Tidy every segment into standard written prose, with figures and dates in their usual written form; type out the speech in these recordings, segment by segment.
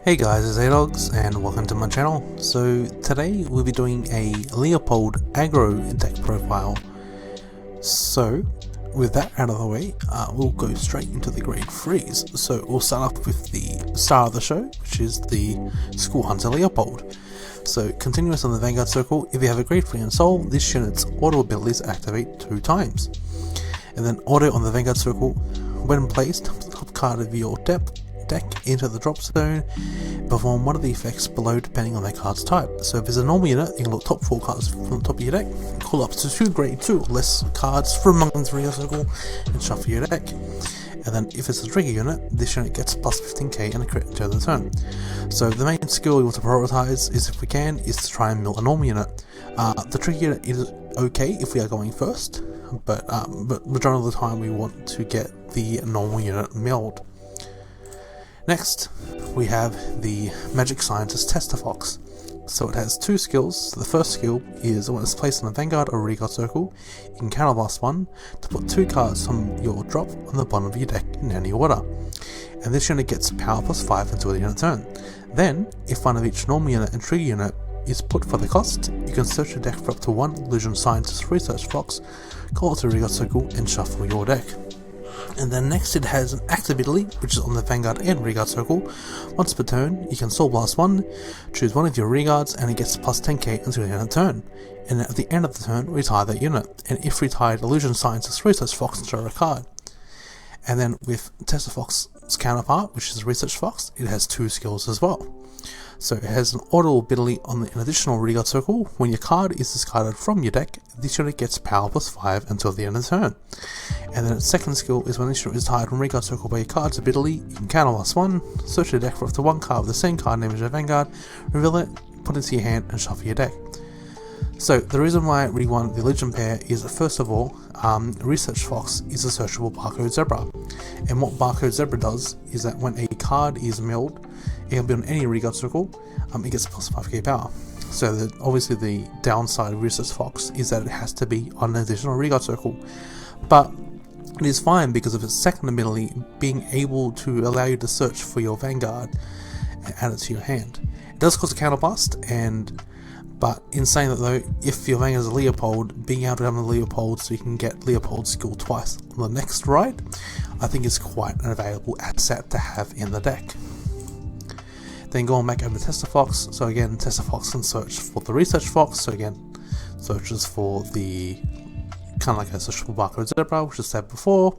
Hey guys, it's Adogs and welcome to my channel. So today we'll be doing a Leopald aggro deck profile. So with that out of the way, we'll go straight into the grade 3s. So we'll start off with the star of the show, which is the School Hunter Leopald. So continuous on the Vanguard circle, if you have a grade 3 in Soul, this unit's auto abilities activate 2 times. And then auto on the Vanguard circle, when placed, the top card of your deck into the drop zone, perform one of the effects below depending on their card's type. So if it's a normal unit, you can look top 4 cards from the top of your deck, call up to 2 grade 2 or less cards from among the Vanguard circle and shuffle your deck. And then if it's a trigger unit, this unit gets plus 15k and a crit until the turn. So the main skill we want to prioritize is, if we can, is to try and mill a normal unit. The trigger unit is okay if we are going first, but majority of the time we want to get the normal unit milled. Next, we have the Magic Scientist Tester Fox. So it has 2 skills. The first skill is when it's placed on a Vanguard or Vanguard circle, you can counterblast 1 to put 2 cards from your drop on the bottom of your deck in any order. And this unit gets power plus 5 until the end of the turn. Then, if one of each normal unit and trigger unit is put for the cost, you can search your deck for up to 1 Illusion Scientist Research Fox, call it to Vanguard circle and shuffle your deck. And then next it has an active ability, which is on the Vanguard and Vanguard circle. Once per turn, you can Soul Blast 1, choose one of your Regards, and it gets plus 10k until the end of the turn. And at the end of the turn, retire that unit. And if retired, Illusion Scientist Research Fox and draw a card. And then with Tester Fox's counterpart, which is Research Fox, it has 2 skills as well. So it has an auto ability on an additional Vanguard circle. When your card is discarded from your deck, this unit gets power plus 5 until the end of the turn. And then its second skill is when this unit is tied from Vanguard circle by your card's ability, you can counterblast 1, search your deck for up to 1 card with the same card name as your Vanguard, reveal it, put it into your hand and shuffle your deck. So the reason why we want the Legion pair is that, first of all, Research Fox is a searchable barcode zebra. And what barcode zebra does is that when a card is milled, it can be on any Vanguard circle, it gets plus 5k power. So obviously the downside of Research Fox is that it has to be on an additional Vanguard circle. But it is fine because of its second ability, being able to allow you to search for your Vanguard and add it to your hand. It does cause a counterblast, but in saying that though, if your Vanguard is a Leopald, being able to have a Leopald so you can get Leopold skill twice on the next ride, I think is quite an available asset to have in the deck. Then going back over to Tester Fox, so again, Tester Fox can search for the Research Fox, so again, searches for the kind of like a searchable barcode zebra, which I said before,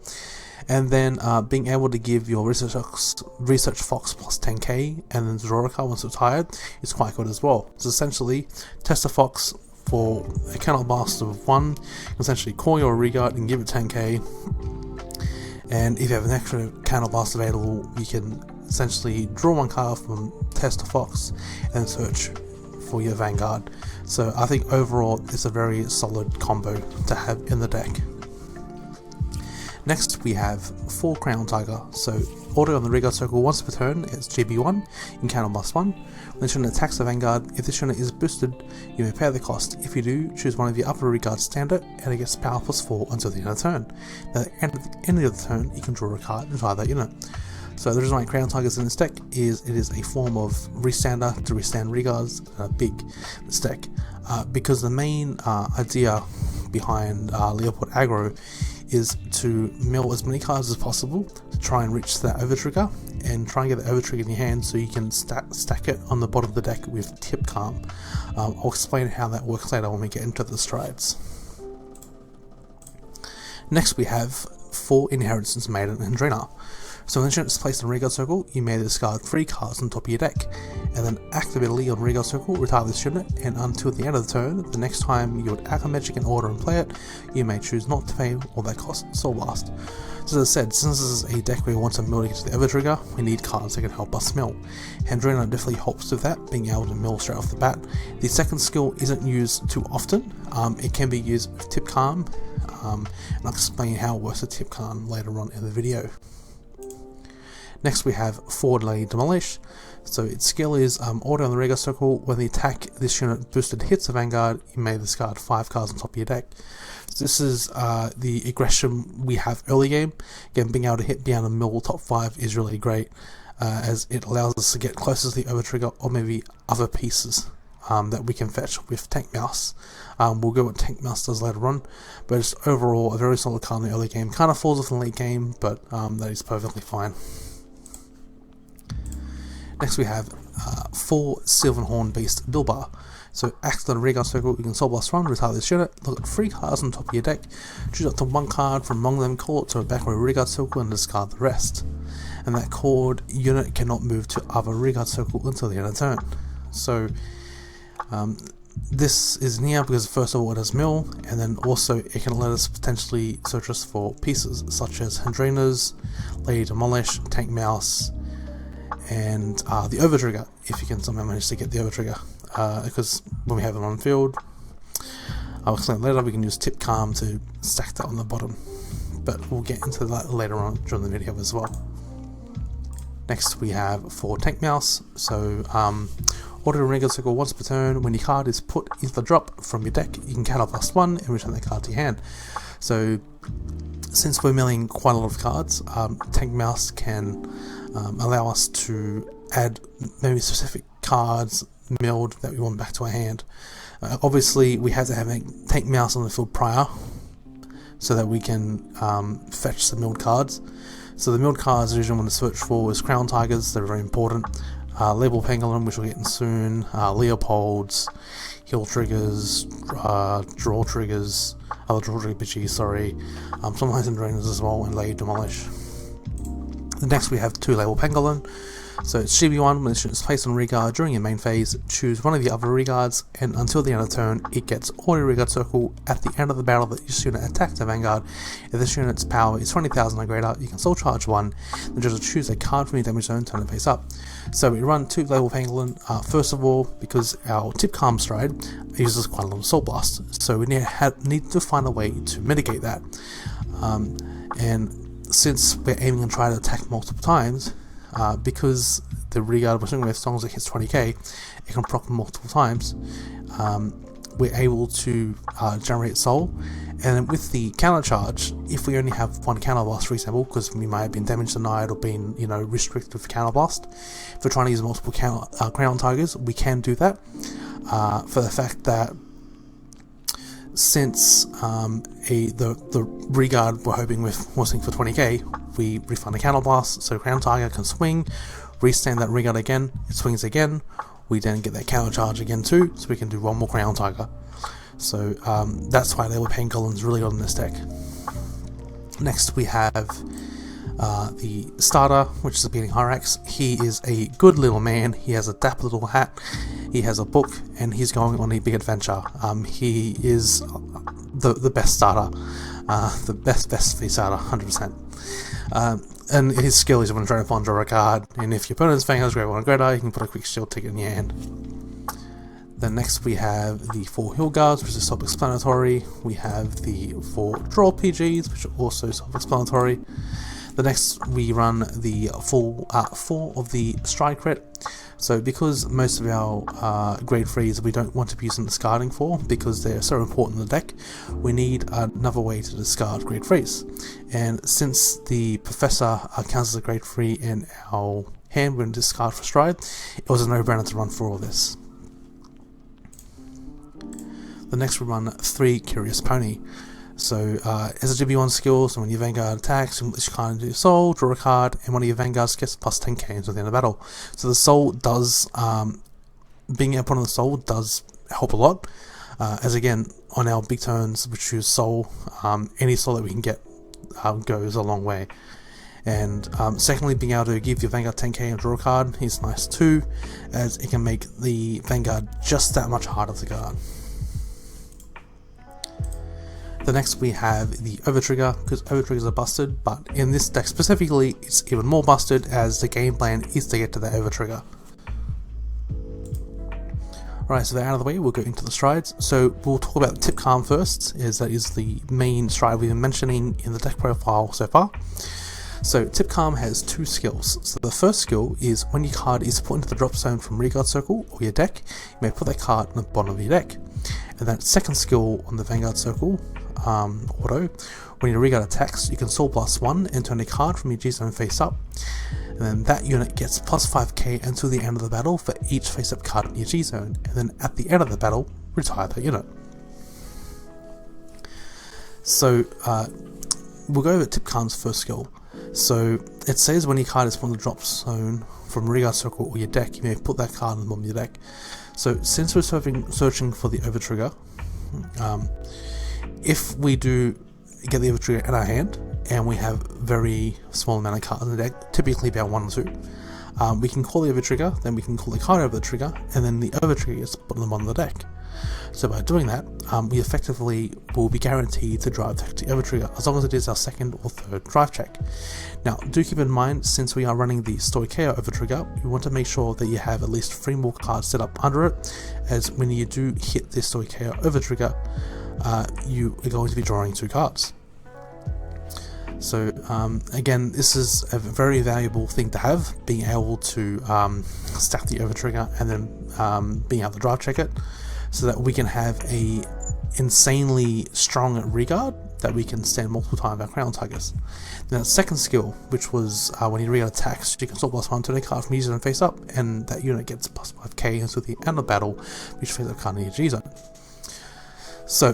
and then being able to give your Research Fox plus 10k and then draw a card once it's tired is quite good as well. So essentially, Tester Fox for a counterblast of 1, you can essentially call your Regard and give it 10k, and if you have an extra counterblast available, you can essentially draw 1 card from Tester Fox and search for your Vanguard. So I think overall it's a very solid combo to have in the deck. Next we have 4 Crown Tiger. So auto on the Vanguard circle once per turn, it's GB1, you can counterblast 1. When this unit attacks the Vanguard, if this unit is boosted, you may pay the cost. If you do, choose one of your upper Vanguard standard and it gets power plus 4 until the end of the turn. Now at the end of the turn, you can draw a card and retire that unit. So the reason why Crown Tigers in this deck is it is a form of restander to restand Regards big this deck. Because the main idea behind Leopald aggro is to mill as many cards as possible to try and reach that overtrigger and try and get the overtrigger in your hand so you can stack it on the bottom of the deck with Tip Calm. I'll explain how that works later when we get into the strides. Next we have 4 Inheritance Maiden and Drainer. So when the unit is placed in Vanguard circle, you may discard 3 cards on top of your deck, and then actively on Vanguard circle, retire this unit, and until the end of the turn, the next time you would act a magic in order and play it, you may choose not to pay all that cost Soul Blast. So as I said, since this is a deck where we want to mill to get to the Overtrigger, we need cards that can help us mill. And Drainer definitely helps with that, being able to mill straight off the bat. The second skill isn't used too often, it can be used with Tip Calm, and I'll explain how it works with Tip Calm later on in the video. Next we have 4 Demolish. So its skill is auto on the Vanguard circle. When the attack this unit boosted hits a Vanguard, you may discard 5 cards on top of your deck. So this is the aggression we have early game. Again, being able to hit beyond a mill top 5 is really great. as it allows us to get closer to the overtrigger or maybe other pieces that we can fetch with Tank Mouse. We'll go what Tank Mouse does later on, but just overall a very solid card in the early game. Kind of falls off in the late game, but that is perfectly fine. Next we have 4 Silverhorn based Bilbar. So act on a rear guard circle, you can Soul Blast 1, retire this unit, look at 3 cards on top of your deck, choose up to 1 card from among them, call it to a back or a rear guard circle and discard the rest. And that called unit cannot move to other rear guard circle until the end of turn. So this is near because first of all it has mill, and then also it can let us potentially search us for pieces such as Hendrainers, Lady Demolish, Tank Mouse, and the overtrigger, if you can somehow manage to get the overtrigger. Because when we have it on field, I'll explain later, we can use Tip Calm to stack that on the bottom, but we'll get into that later on during the video as well. Next we have 4 Tank Mouse. So order a regular circle once per turn. When your card is put into the drop from your deck, you can counter plus 1 and return that card to your hand. So since we're milling quite a lot of cards, Tank Mouse can allow us to add maybe specific cards milled that we want back to our hand. Obviously we have to have a Tank Mouse on the field prior so that we can fetch some milled cards. So the milled cards usually want to search for is Crown Tigers, they're very important. Leopald Pangolin, which we'll get in soon, Leopolds, Heal Triggers, Draw Triggers, other Draw Trigger bitches, sorry, sometimes Drainers as well, and Lady Demolish. Next we have 2 Leopald Pangolin. So it's GB1, when it's placed on rearguard during your main phase, choose one of the other rearguards, and until the end of the turn, it gets auto rearguard circle at the end of the battle that this unit attacked the Vanguard. If this unit's power is 20,000 or greater, you can soul charge 1, and just choose a card from your damage zone, turn it face up. So we run 2 Leopald Pangolin, first of all, because our Tip Calm stride uses quite a lot of Soul Blast, so we need to find a way to mitigate that. And since we're aiming to try to attack multiple times, because the rearguard we're swinging with, as long as it hits 20k, it can proc multiple times, we're able to generate soul. And then with the counter charge, if we only have 1 counter blast, for example, because we might have been damage denied or been restricted with counter blast, if we're trying to use multiple Crown Tigers, we can do that, for the fact that since the rearguard we're hoping was swing for 20k, we refund a counter blast, so Crown Tiger can swing, restand that rearguard again, it swings again, we then get that counter charge again too, so we can do 1 more Crown Tiger. So that's why Leopald Pangolin's really good in this deck. Next we have the starter, which is a Beating Hyrax. He is a good little man, he has a dapper little hat, he has a book, and he's going on a big adventure. He is the best starter, the best free starter, 100%. And his skill is when trying to find draw a card, and if your opponent's Vanguard is great one or greater, you can put a quick shield ticket in your hand. Then next we have the 4 Hill Guards, which is self-explanatory. We have the 4 Draw PGs, which are also self-explanatory. The next we run the full 4 of the Stride Crit. So because most of our grade 3s we don't want to be using discarding for, because they're so important in the deck, we need another way to discard grade 3s. And since the Professor counts as a grade 3 in our hand when discard for Stride, it was a no-brainer to run for all this. The next we run 3 Curious Pony. So as a GB1 skill, so when your Vanguard attacks, you can't do soul, draw a card, and one of your Vanguards gets plus 10k until the end of battle. So the soul does, being up on the soul does help a lot. As again, on our big turns, we choose soul, any soul that we can get goes a long way. And secondly, being able to give your Vanguard 10k and draw a card is nice too, as it can make the Vanguard just that much harder to guard. The next we have the Overtrigger, because Overtriggers are busted, but in this deck specifically it's even more busted as the game plan is to get to the Overtrigger. Right, so they're out of the way, we'll go into the strides. So we'll talk about Tip Calm first, as that is the main stride we've been mentioning in the deck profile so far. So Tip Calm has 2 skills. So the first skill is when your card is put into the drop zone from rearguard circle or your deck, you may put that card on the bottom of your deck. And that second skill on the Vanguard circle, auto, when your rearguard attacks, you can soul blast 1 and turn a card from your G zone face up. and then that unit gets plus 5k until the end of the battle for each face-up card in your G-zone, and then at the end of the battle, retire that unit. So we'll go over Tip Khan's first skill. So it says when your card is from the drop zone from Rearguard Circle or your deck, you may put that card on the bottom of your deck. So since we're searching for the overtrigger, if we do get the overtrigger in our hand and we have very small amount of cards in the deck, typically about 1 or 2, we can call the overtrigger, then we can call the card over the trigger, and then the overtrigger gets put on the bottom of the deck. So by doing that, we effectively will be guaranteed to drive the overtrigger as long as it is our second or third drive check. Now do keep in mind, since we are running the Stoicheo overtrigger, you want to make sure that you have at least 3 more cards set up under it, as when you do hit the Stoicheo overtrigger, you are going to be drawing 2 cards. So again, this is a very valuable thing to have, being able to stack the overtrigger and then being able to drive check it, so that we can have a insanely strong Rearguard that we can stand multiple times our crown targets. Now the second skill, which was when your Rearguard attacks, you can store +1 to the card from G-zone face up, and that unit gets plus 5k until the end of battle, which face up card in your G-zone. So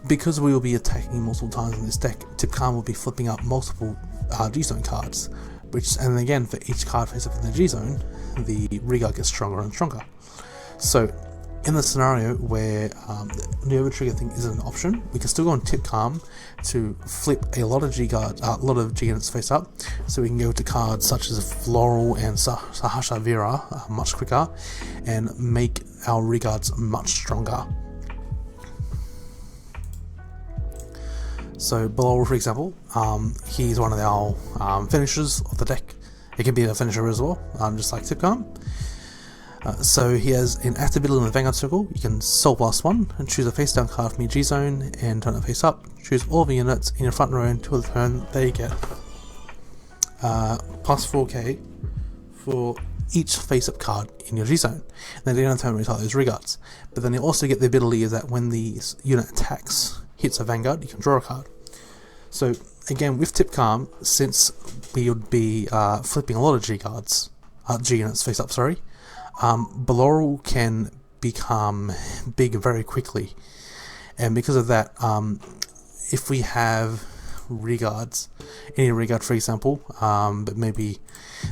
because we will be attacking multiple times in this deck, Tip Khan will be flipping up multiple G-zone cards, and again, for each card face up in the G-zone, the Rearguard gets stronger and stronger. So in the scenario where the overtrigger thing isn't an option, we can still go on Tip Khan to flip a lot of G units face up, so we can go to cards such as Floral and Sahasha Vira much quicker, and make our Rearguards much stronger. So Below, for example, he's one of our finishers of the deck. It can be a finisher as well, just like Tip Khan. So he has an active ability in the Vanguard Circle. You can soul +1 and choose a face down card from your G-zone and turn it face up. Choose all the units in your front row until the turn they get plus 4k for each face up card in your G-zone. And then at the end of the turn, retire those Rearguards. But then you also get the ability is that when the unit attacks, hits a Vanguard, you can draw a card. So again, with Tip Khan, since we would be flipping a lot of G units face up, sorry, Below can become big very quickly, and because of that, if we have Rearguards, any Rearguard for example, but maybe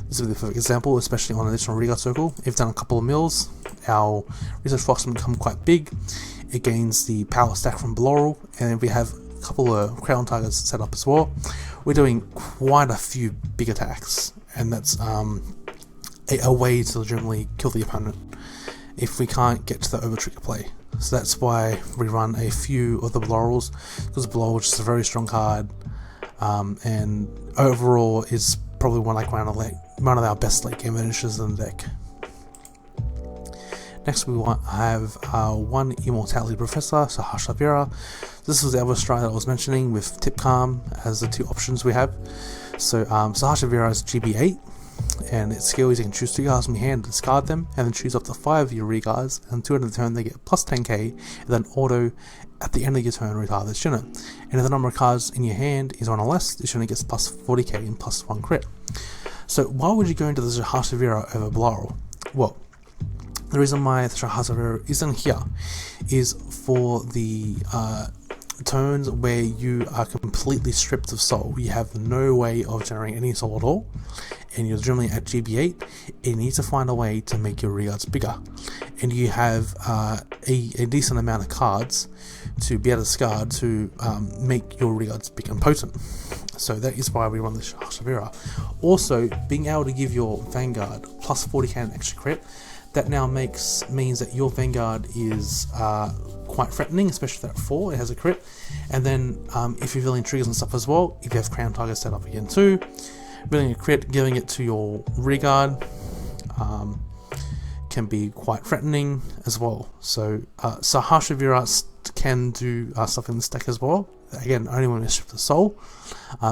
this is the perfect example, especially on an additional Rearguard circle, if done a couple of mills, our Research Fox will become quite big, it gains the power stack from Below, and if we have a couple of crown targets set up as well, we're doing quite a few big attacks, and that's a way to legitimately kill the opponent if we can't get to the overtrigger play. So that's why we run a few of the Blorals, because Blorral is just a very strong card, and overall is probably one of our best late game finishers in the deck. Next we have one Immortality Professor, Sahasha Vira. This was the other strike that I was mentioning with Tip Khan as the 2 options we have. So Sahasha Vira is GB8, and its skill is you can choose 2 cards from your hand, discard them, and then choose up to 5 of your Rearguards, and until the end of the turn they get plus 10k, and then auto at the end of your turn retire this unit. And if the number of cards in your hand is 1 or less, this unit gets plus 40k and plus 1 crit. So why would you go into the Sahasha Vira over Blaro? Well, the reason why the Sahasha Vira isn't here is for the turns where you are completely stripped of soul. You have no way of generating any soul at all, and you're generally at GB8, and you need to find a way to make your Rearguards bigger, and you have a decent amount of cards to be able to discard to make your Rearguards big and potent. So that is why we run the Sahasha Vira. Also, being able to give your Vanguard plus 40k and extra crit, that now means that your Vanguard is quite threatening, especially at 4, it has a crit. And then if you're filling triggers and stuff as well, if you have crown target set up again too, building a crit, giving it to your Rearguard can be quite threatening as well. So Sahasha Vira can do stuff in this deck as well. Again, only when we strip the soul,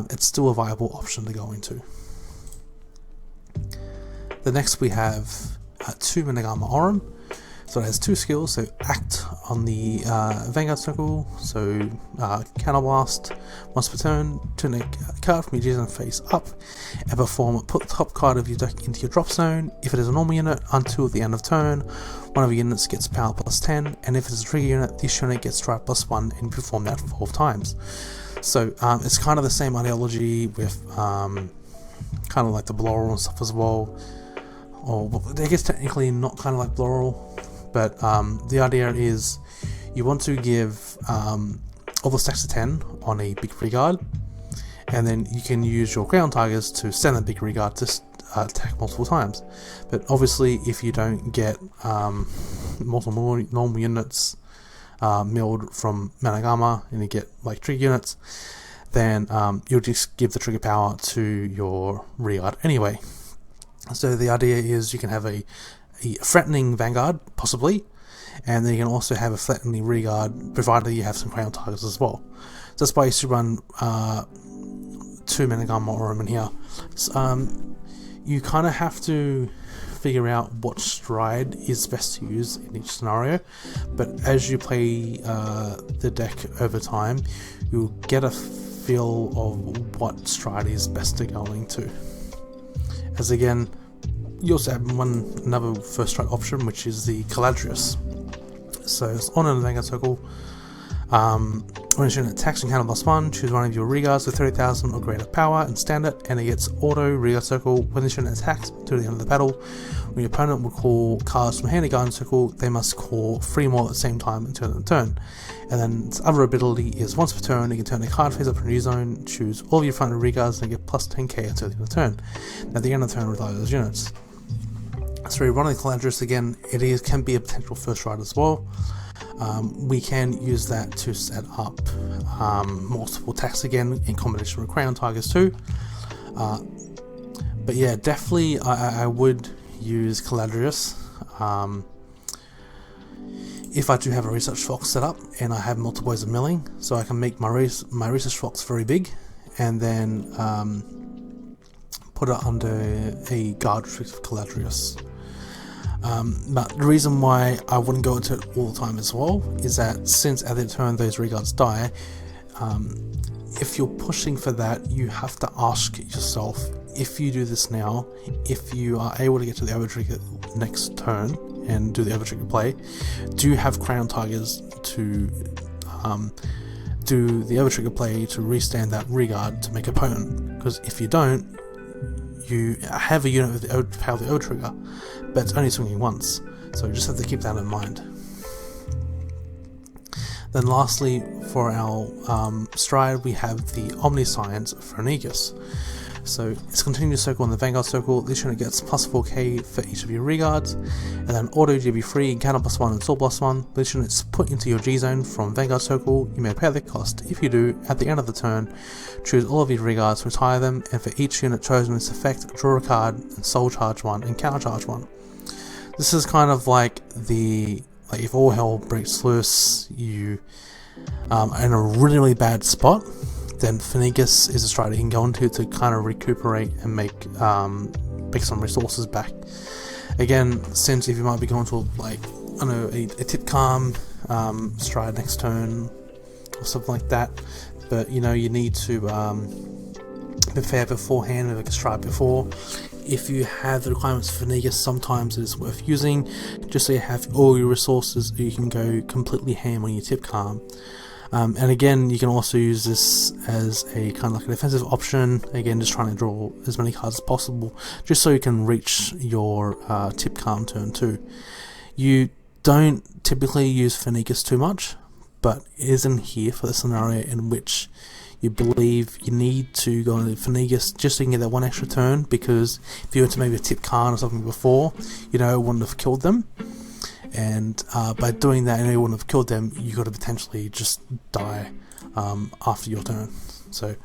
it's still a viable option to go into. The next we have 2 Menagama Orum. So it has 2 skills, so Act on the Vanguard circle, so Counterblast. Once per turn, turn a card from your G zone face up and perform put the top card of your deck into your drop zone. If it is a normal unit, until the end of turn, one of your units gets power plus 10, and if it's a trigger unit, this unit gets strike plus 1, and you perform that 12 times. So it's kind of the same ideology with kind of like the Bloral and stuff as well. Or I guess technically not kind of like Bloral, but the idea is you want to give all the stacks of 10 on a big regard, and then you can use your ground tigers to send a big regard to attack multiple times. But obviously if you don't get multiple normal units milled from Managama and you get like trigger units, then you'll just give the trigger power to your regard anyway. So the idea is you can have a threatening Vanguard, possibly, and then you can also have a threatening regard, provided you have some crown tigers as well. So that's why I used to run 2 Managama Aurum in here. So, you kind of have to figure out what stride is best to use in each scenario, but as you play the deck over time, you'll get a feel of what stride is best to go into. As again, you also have another first strike option, which is the Caladrius. So it's on in the Vanguard circle. When it's unit attacks and counter plus 1, choose one of your regards with 30,000 or greater power and standard, and it gets auto regard circle. When this unit attacks to the end of the battle, when your opponent will call cards from hand garden circle, they must call 3 more at the same time until the end of the turn. And then its other ability is once per turn, you can turn a card face up from your zone, choose all of your front regards, and get plus 10k until the end of the turn. At the end of the turn, retire those units. So running Caladrius again, can be a potential first ride as well. We can use that to set up multiple attacks again in combination with Crown Tigers too. But yeah, definitely I would use Caladrius if I do have a research box set up and I have multiple ways of milling, so I can make my research box very big and then put it under a guard restrict of Caladrius. But the reason why I wouldn't go into it all the time as well is that since at the turn those regards die, if you're pushing for that, you have to ask yourself, if you do this now, if you are able to get to the overtrigger next turn and do the overtrigger play, do you have Crown Tigers to do the overtrigger play to restand that regard to make opponent? Because if you don't, you have a unit with the power of the overtrigger, but it's only swinging once, so you just have to keep that in mind. Then lastly, for our stride, we have the Omniscience Dragon. So it's continuous circle in the Vanguard circle. This unit gets plus 4k for each of your regards, and then auto GB3, counter plus 1 and sword plus 1. This unit's put into your G zone from Vanguard circle. You may pay the cost. If you do, at the end of the turn, choose all of your regards, retire them, and for each unit chosen its effect, draw a card, and soul charge 1 and counter charge 1. This is kind of like if all hell breaks loose, you are in a really bad spot, then Phoenix is a stride you can go into to kind of recuperate and make some resources back. Again, since if you might be going to a tip calm stride next turn or something like that, but you need to prepare beforehand with a stride before. If you have the requirements for Phoenix, sometimes it is worth using, just so you have all your resources, you can go completely ham on your tip calm. And again, you can also use this as a kind of like a defensive option, again just trying to draw as many cards as possible, just so you can reach your tip calm turn 2. You don't typically use Phoenix too much, but it isn't here for the scenario in which you believe you need to go into Phoenix just so you can get that one extra turn, because if you were to maybe tip card or something before, it wouldn't have killed them. And by doing that, it wouldn't have killed them, you could have potentially just die after your turn. So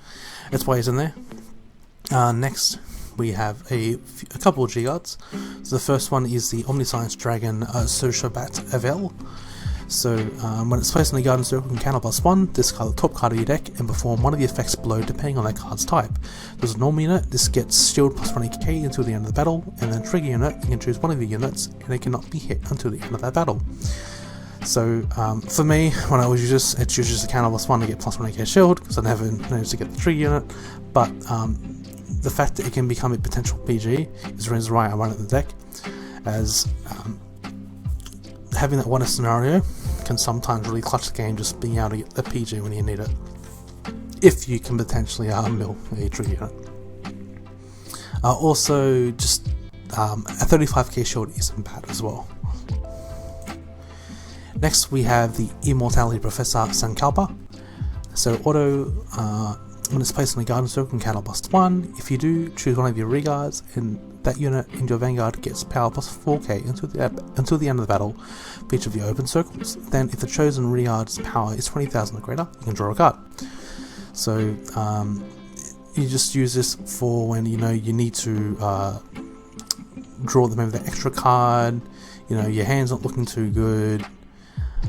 that's why he's in there. Next, we have a couple of G-Guards. So the first one is the Omniscience Dragon Soshabat Avel. So when it's placed in the garden circle, you can counter plus 1, discard the top card of your deck, and perform one of the effects below depending on that card's type. There's a normal unit, this gets shield plus 20k until the end of the battle, and then trigger unit, you can choose one of the units, and it cannot be hit until the end of that battle. So for me, when I always use this, it's usually just a counter +1 to get +1 shield, because I never managed to get the trigger unit. But the fact that it can become a potential PG is the reason why I run it in the deck, as having that one scenario can sometimes really clutch the game, just being able to get the PG when you need it, if you can potentially mill a trigger unit. Also, just a 35k shield isn't bad as well. Next we have the Immortality Professor Sankalpa. So auto, when it's placed in the Garden Circle, can counter +1. If you do, choose one of your reguards, and that unit in your Vanguard gets power +4k until the end of the battle for each of your open circles. Then if the chosen reguard's power is 20,000 or greater, you can draw a card. So you just use this for when you need to draw maybe that extra card, your hand's not looking too good,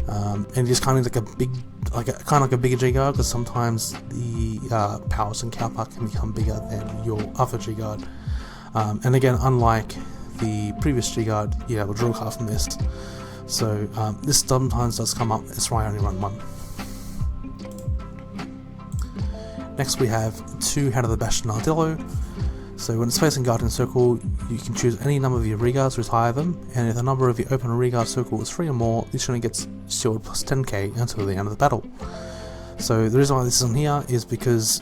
and just kind of like a bigger G guard, because sometimes the powers in Sankalpa can become bigger than your other G guard. And again, unlike the previous G guard, you have a draw card from this. So this sometimes does come up. That's why I only run one. Next we have 2 Head of the Bastion Armadillo. So when it's facing Guardian Circle, you can choose any number of your reguards to retire them, and if the number of your open reguard circle is 3 or more, this unit gets shield +10k until the end of the battle. So the reason why this is on here is because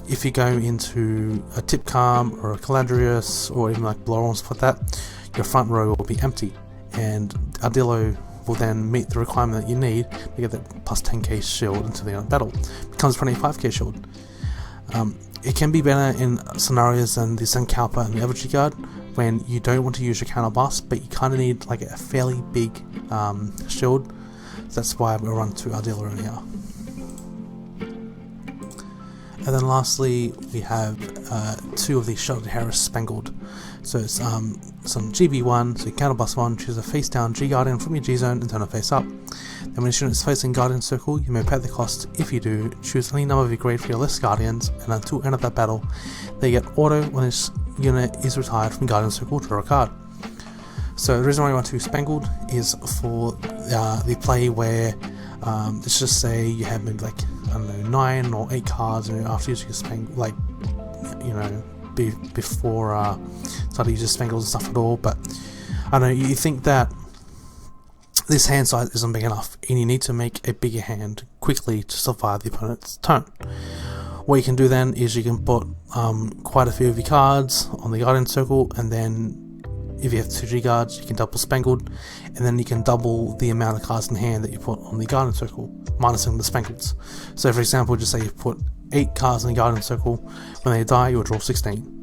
if you go into a Tip Calm or a Caladrius or even like Blower and stuff like that, your front row will be empty, and Armadillo will then meet the requirement that you need to get that +10k shield until the end of the battle. It becomes 25k shield. It can be better in scenarios than the Sankalpa and the other G guard, when you don't want to use your counter blast, but you kind of need like a fairly big shield. So that's why we run 2 Armadillo in here. And then lastly, we have 2 of the Sheltered Harris Spangled. So it's some GB1, so you counter +1, choose a face down G Guardian from your G zone and turn it face up. Then when your unit is facing Guardian Circle, you may pay the cost. If you do, choose any number of your grade 3 or less Guardians, and until the end of that battle, they get auto when this unit is retired from Guardian Circle, draw a card. So the reason why I want to Spangled is for the play where, let's just say you have maybe like, I don't know, 9 or 8 cards, and after using your Spangled, like, before starting to use Spangles and stuff at all, but I don't know, you think that this hand size isn't big enough, and you need to make a bigger hand quickly to survive the opponent's turn. What you can do then is you can put quite a few of your cards on the Guardian Circle, and then if you have 2 G guards, you can double Spangled, and then you can double the amount of cards in hand that you put on the Guardian Circle, minusing the Spangles. So for example, just say you put 8 cards in the Guardian Circle, when they die you'll draw 16.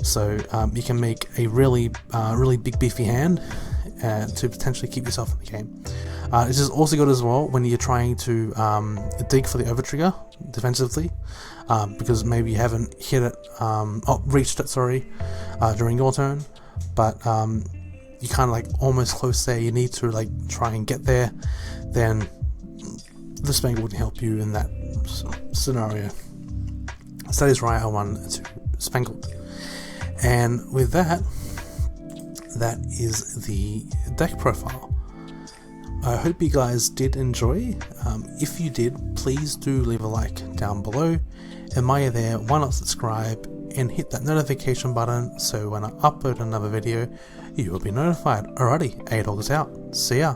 So you can make a really big beefy hand to potentially keep yourself in the game. This is also good as well when you're trying to dig for the overtrigger defensively, because maybe you haven't hit it, reached it, during your turn, but you kind of like almost close there, you need to like try and get there, then the Spangle would help you in that scenario. So that is why I want to Spangled. And with that, that is the deck profile. I hope you guys did enjoy. If you did, please do leave a like down below, and while you're there, why not subscribe and hit that notification button so when I upload another video you will be notified. Alrighty, A-Dog is out. See ya.